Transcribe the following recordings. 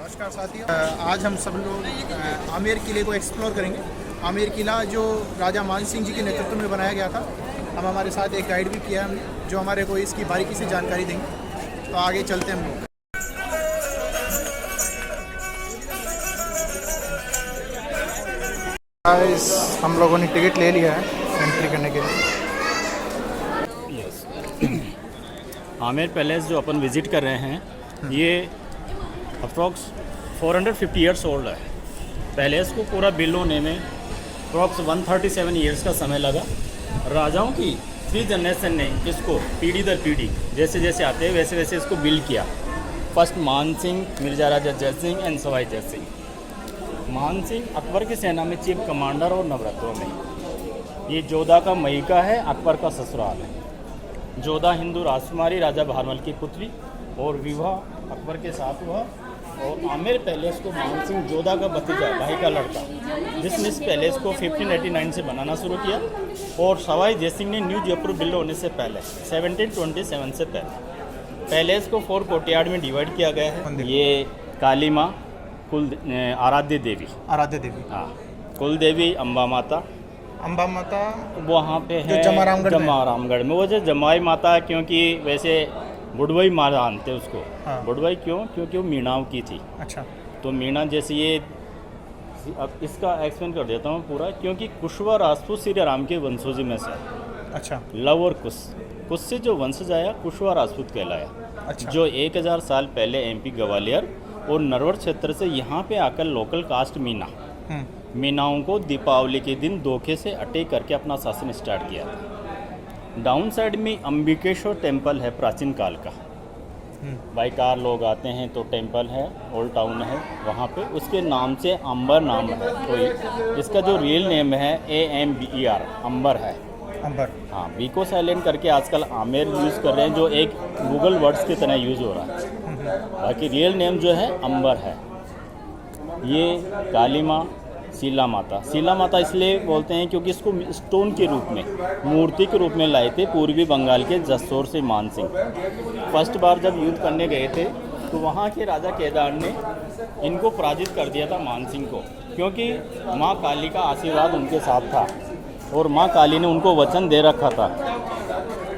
नमस्कार साथियों, आज हम सब लोग आमेर किले को एक्सप्लोर करेंगे। आमेर किला जो राजा मान सिंह जी के नेतृत्व में बनाया गया था। हम हमारे साथ एक गाइड भी किया हमने जो हमारे को इसकी बारीकी से जानकारी देंगे। तो आगे चलते हैं हम लोग। हम लोगों ने टिकट ले लिया है एंट्री करने के लिए। आमेर पैलेस जो अपन विज़िट कर रहे हैं ये अप्रॉक्स 450 ईयर्स ओल्ड है। पैलेस को पूरा बिल्ड होने में अप्रॉक्स 137 ईयर्स का समय लगा। राजाओं की 3 जनरेशन ने इसको पीढ़ी दर पीढ़ी जैसे जैसे आते हैं वैसे वैसे इसको बिल्ड किया। फर्स्ट मान सिंह, मिर्जा राजा जय सिंह एंड सवाई जय सिंह। मान सिंह अकबर की सेना में चीफ कमांडर और नवरत्नों में। ये जोधा का मईका है, अकबर का ससुराल है। जोधा हिंदू राजकुमारी राजा भारमल की पुत्री और विवाह अकबर के साथ हुआ। और आमेर पैलेस को मान सिंह जोधा का भतीजा, भाई का लड़का, जिसने इस पैलेस को 1589 से बनाना शुरू किया। और सवाई जय सिंह ने न्यू जयपुर बिल्ड होने से पहले 1727 से पहले पैलेस को 4 कोर्टयार्ड में डिवाइड किया गया है। ये काली माँ, कुल आराध्य देवी, हाँ, कुल देवी अम्बा माता वहाँ पे है जमारामगढ़ में। वो जो जमाई माता है, क्योंकि वैसे बुडवई माँ जानते उसको। हाँ। बुडवई क्यों? क्योंकि वो मीणाओं की थी। अच्छा। तो मीणा जैसे ये, अब इसका एक्सप्लेन कर देता हूँ पूरा। क्योंकि कुशवा राजपूत श्री राम के वंशज में से। अच्छा। लव और कुश से जो वंशज आया कुशवा राजपूत कहलाया। अच्छा। जो 1000 साल पहले एमपी ग्वालियर और नरवर क्षेत्र से यहाँ पे आकर लोकल कास्ट मीनाओं को दीपावली के दिन धोखे से अटैक करके अपना शासन स्टार्ट किया था। डाउन साइड में अंबिकेश्वर टेम्पल है, प्राचीन काल का। बाई कार लोग आते हैं तो टेम्पल है, ओल्ड टाउन है वहाँ पे। उसके नाम से अंबर नाम है कोई। इसका जो रियल नेम है AMBER, अंबर है। अंबर, हाँ। बी को साइलेंट करके आजकल आमेर यूज़ कर रहे हैं, जो एक गूगल वर्ड्स की तरह यूज़ हो रहा है। बाकी रियल नेम जो है अंबर है। ये काली माँ, शीला माता इसलिए बोलते हैं क्योंकि इसको स्टोन के रूप में, मूर्ति के रूप में लाए थे पूर्वी बंगाल के जसोर से मान सिंह। फर्स्ट बार जब युद्ध करने गए थे तो वहाँ के राजा केदार ने इनको पराजित कर दिया था मान सिंह को, क्योंकि माँ काली का आशीर्वाद उनके साथ था। और माँ काली ने उनको वचन दे रखा था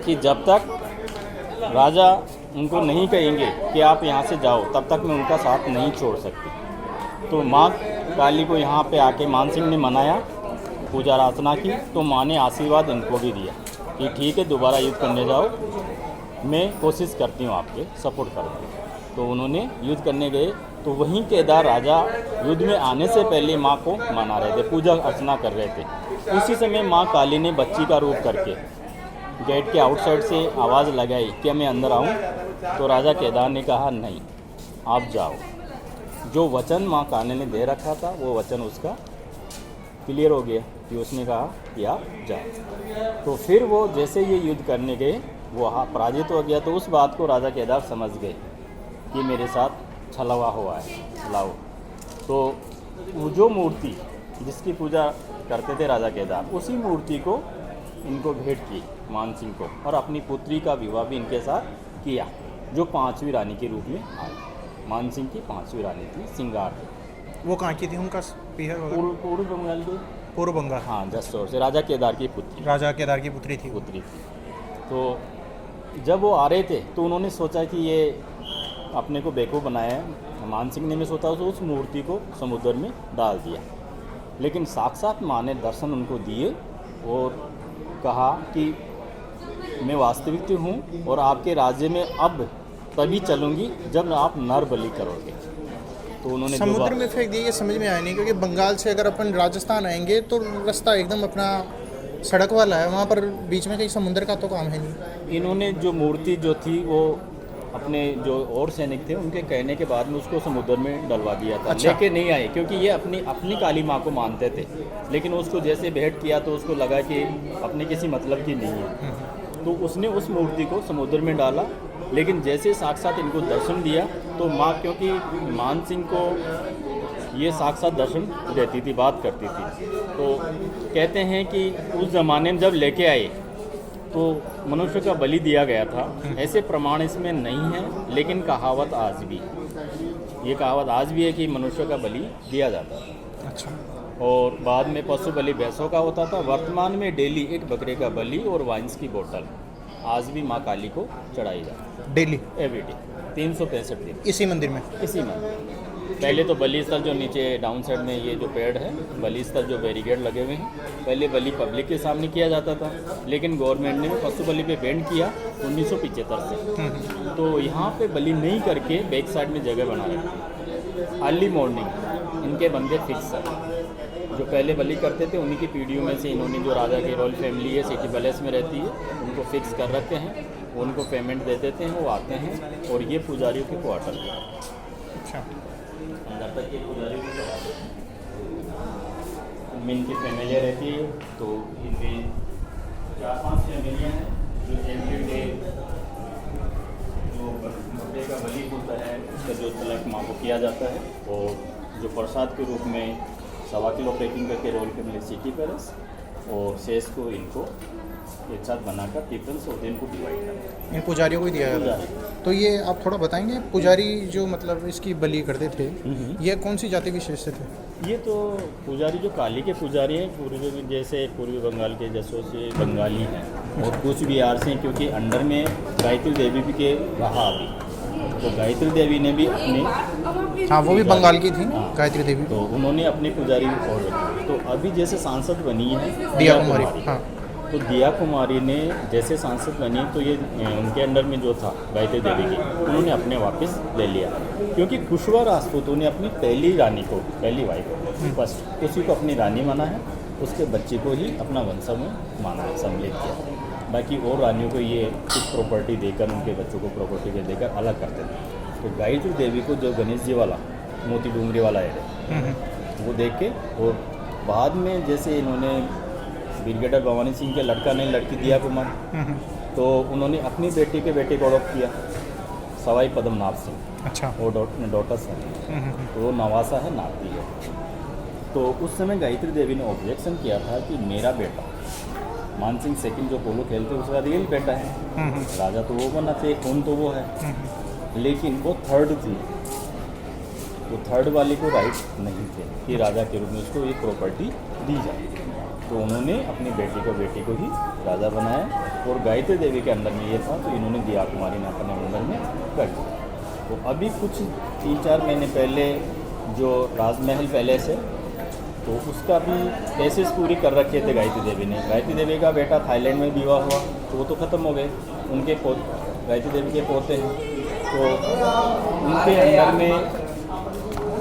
कि जब तक राजा उनको नहीं कहेंगे कि आप यहाँ से जाओ, तब तक मैं उनका साथ नहीं छोड़ सकती। तो माँ काली को यहाँ पे आके मान सिंह ने मनाया, पूजा अर्चना की। तो माँ ने आशीर्वाद इनको भी दिया कि ठीक है, दोबारा युद्ध करने जाओ, मैं कोशिश करती हूँ आपके सपोर्ट करती हूँ। तो उन्होंने युद्ध करने गए। तो वहीं केदार राजा युद्ध में आने से पहले माँ को मना रहे थे, पूजा अर्चना कर रहे थे। उसी समय माँ काली ने बच्ची का रूप करके गेट के आउटसाइड से आवाज़ लगाई कि मैं अंदर आऊँ। तो राजा केदार ने कहा नहीं, आप जाओ। जो वचन माँ काली ने दे रखा था वो वचन उसका क्लियर हो गया कि उसने कहा कि आप जाओ। तो फिर वो जैसे ये युद्ध करने गए वो पराजित हो गया। तो उस बात को राजा केदार समझ गए कि मेरे साथ छलवा हुआ है, लाओ। तो वो जो मूर्ति जिसकी पूजा करते थे राजा केदार, उसी मूर्ति को इनको भेंट की मान सिंह को, और अपनी पुत्री का विवाह भी इनके साथ किया, जो 5वीं रानी के रूप में आई। मान सिंह की 5वीं रानी थी सिंगार। वो कहाँ की थी? उनका पूर्व बंगाल की। पूर्व बंगाल, हाँ, जसोर से। राजा केदार की पुत्री थी। तो जब वो आ रहे थे तो उन्होंने सोचा कि ये अपने को बेवकूफ़ बनाया है। मान सिंह ने भी सोचा तो उस मूर्ति को समुद्र में डाल दिया। लेकिन साक्षात माँ ने दर्शन उनको दिए और कहा कि मैं वास्तविक हूँ और आपके राज्य में अब तभी चलूँगी जब आप नर बलि करोगे। तो उन्होंने समुद्र में फेंक दिया। ये समझ में आया नहीं, क्योंकि बंगाल से अगर अपन राजस्थान आएंगे तो रास्ता एकदम अपना सड़क वाला है, वहाँ पर बीच में कहीं समुद्र का तो काम है नहीं। इन्होंने जो मूर्ति जो थी वो अपने जो और सैनिक थे उनके कहने के बाद में उसको समुद्र में डलवा दिया था। अच्छा। लेके नहीं आए, क्योंकि ये अपनी काली माँ को मानते थे। लेकिन उसको जैसे भेंट किया तो उसको लगा कि अपने किसी मतलब की नहीं है, तो उसने उस मूर्ति को समुद्र में डाला। लेकिन जैसे साक्षात इनको दर्शन दिया तो माँ, क्योंकि मान सिंह को ये साक्षात दर्शन देती थी, बात करती थी, तो कहते हैं कि उस ज़माने में जब लेके आए तो मनुष्य का बलि दिया गया था। ऐसे प्रमाण इसमें नहीं है, लेकिन कहावत आज भी ये कहावत आज भी है कि मनुष्य का बलि दिया जाता है। अच्छा। और बाद में पशु बलि भैंसों का होता था। वर्तमान में डेली एक बकरे का बलि और वाइन्स की बोतल आज भी माँ काली को चढ़ाई जाती है, डेली एवरीडे 365 दिन इसी मंदिर में? इसी में। पहले तो बलि स्थल जो नीचे डाउन साइड में ये जो पेड़ है, बलि स्थल जो बैरिकेड लगे हुए हैं, पहले बलि पब्लिक के सामने किया जाता था, लेकिन गवर्नमेंट ने पशु बलि पे बैन किया 1975 से। तो यहाँ पे बलि नहीं करके बैक साइड में जगह बना रखी। अर्ली मॉर्निंग इनके बंदे फिक्स है। जो पहले बलि करते थे उन्हीं की पीढ़ियों में से इन्होंने, जो राजा की रॉयल फैमिली है सिटी पैलेस में रहती है, उनको फिक्स कर रखे हैं। उनको पेमेंट दे देते हैं, वो आते हैं और ये पुजारियों के क्वार्टर है। अच्छा। अंदर तक ये पुजारियों के क्वार्टर इनमें इनकी फैमिलियाँ रहती है। तो इनमें 4-5 फैमिलियाँ हैं जो एवरी डे जो बकरे का बलि होता है उसका जो तलक माँ को किया जाता है, और जो प्रसाद के रूप में 1.25 किलो पैकिंग करके रोल के मिले सिटी पैलेस, और शेष को इनको एक साथ बनाकर डिफरेंस और इनको डिवाइड करते इन पुजारियों को ही दिया जाता है। तो ये आप थोड़ा बताएंगे, पुजारी जो मतलब इसकी बलि करते थे, ये कौन सी जाति विशेष से थे? ये तो पुजारी जो काली के पुजारी हैं, पूर्वी जैसे पूर्वी बंगाल के जैसों से बंगाली हैं, और कुछ बिहार से हैं, क्योंकि अंडर में गायत्री देवी भी के रहा अभी। तो गायत्री देवी ने भी अपनी, हाँ वो भी बंगाल की थी हाँ, गायत्री देवी, तो उन्होंने अपनी पुजारी और रखी। तो अभी जैसे सांसद बनी है दिया कुमारी, हाँ। तो दिया कुमारी ने जैसे सांसद बनी, तो ये उनके अंडर में जो था गायत्री देवी की, उन्होंने अपने वापस ले लिया, क्योंकि कुशवा राजपूतों ने अपनी पहली रानी को, पहली वाइफ को, फर्स्ट उसी को अपनी रानी माना है, उसके बच्चे को ही अपना वंशज में माना है, सम्मिलित किया। बाकी और रानियों को ये कुछ प्रॉपर्टी देकर, उनके बच्चों को प्रॉपर्टी देकर अलग करते थे। तो गायत्री देवी को जो गणेश जी वाला मोती डूंगरी वाला है वो देख के, और बाद में जैसे इन्होंने ब्रिगेडियर भवानी सिंह के लड़का नहीं लड़की दिया कुमार, तो उन्होंने अपनी बेटी के बेटे को अडॉप्ट किया, सवाई पद्मनाभ सिंह। अच्छा। वो डॉटर्स हैं, तो वो नवासा है, नाती है। तो उस समय गायत्री देवी ने ऑब्जेक्शन किया था कि मेरा बेटा मानसिंह सेकंड जो पोलो खेलते उसका रियल बेटा है, राजा तो वो बनना चाहिए, खून तो वो है, लेकिन वो थर्ड थी, वो थर्ड वाले को राइट नहीं थे कि राजा के रूप में उसको ये प्रॉपर्टी दी जाए। तो उन्होंने अपनी बेटी को ही राजा बनाया, और गायत्री देवी के अंदर में ये था, तो इन्होंने दिया कुमारी ने अपने अंदर में कर दिया। तो अभी कुछ 3-4 महीने पहले जो राजमहल पैलेस है, तो उसका भी केसेस पूरी कर रखे थे गायत्री देवी ने। गायत्री देवी का बेटा थाईलैंड में विवाह हुआ, तो वो तो ख़त्म हो गए, उनके गायत्री देवी के पोते हैं, तो उनके अंदर में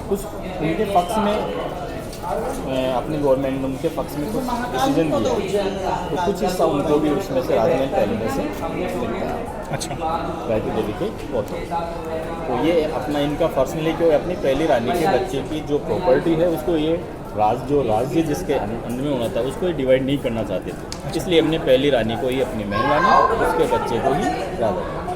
कुछ उनके पक्ष में अपनी गवर्नमेंट ने उनके पक्ष में कुछ डिसीजन दिया, तो कुछ हिस्सा उनको भी उसमें से राजमहल पहले में से मिलता है। अच्छा। गायत्री देवी के पोते, तो ये अपना इनका पर्सनली जो अपनी पहली रानी के बच्चे की जो प्रॉपर्टी है उसको ये राज्य जिसके अंदर में होना था उसको ये डिवाइड नहीं करना चाहते थे, इसलिए हमने पहली रानी को ही अपनी महल माना, उसके बच्चे को ही राजा।